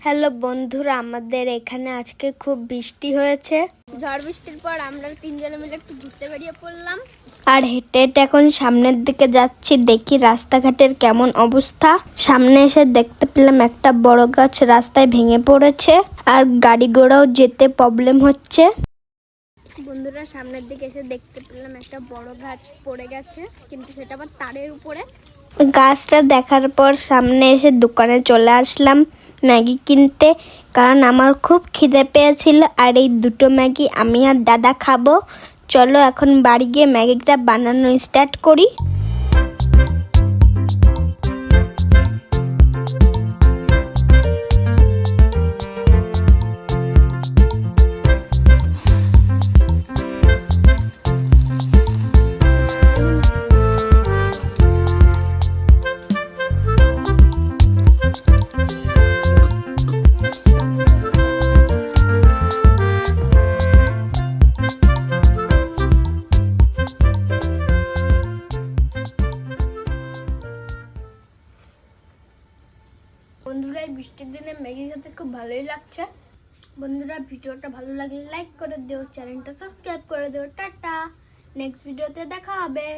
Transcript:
Hello বন্ধুরা, আমাদের এখানে আজকে খুব বৃষ্টি হয়েছে। ঝড় বৃষ্টির পর আমরা তিনজনে মিলে একটু ঘুরতে বেরিয়ে পড়লাম। আর হেঁটে হেঁটে এখন সামনের দিকে যাচ্ছি, দেখি রাস্তাঘাটের কেমন অবস্থা। সামনে এসে দেখতে পেলাম একটা বড় গাছ রাস্তায় ভেঙে পড়েছে, আর গাড়ি ঘোড়াও যেতে প্রবলেম হচ্ছে। বন্ধুরা, সামনের দিকে এসে দেখতে পেলাম একটা বড় গাছ পড়ে গেছে, কিন্তু সেটা আবার তারের উপরে। গাছটা দেখার পর সামনে এসে দোকানে চলে আসলাম ম্যাগি কিনতে, কারণ আমার খুব খিদে পেয়েছিল। আর এই দুটো ম্যাগি আমি আর দাদা খাবো। চলো এখন বাড়ি গিয়ে ম্যাগিটা বানানো স্টার্ট করি। বন্ধুরা, এই বৃষ্টির দিনে ম্যাগি খেতে খুব ভালোই লাগছে। বন্ধুরা, ভিডিওটা ভালো লাগলে লাইক করে দিও, চ্যানেলটা সাবস্ক্রাইব করে দিও। টাটা, নেক্সট ভিডিওতে দেখা হবে।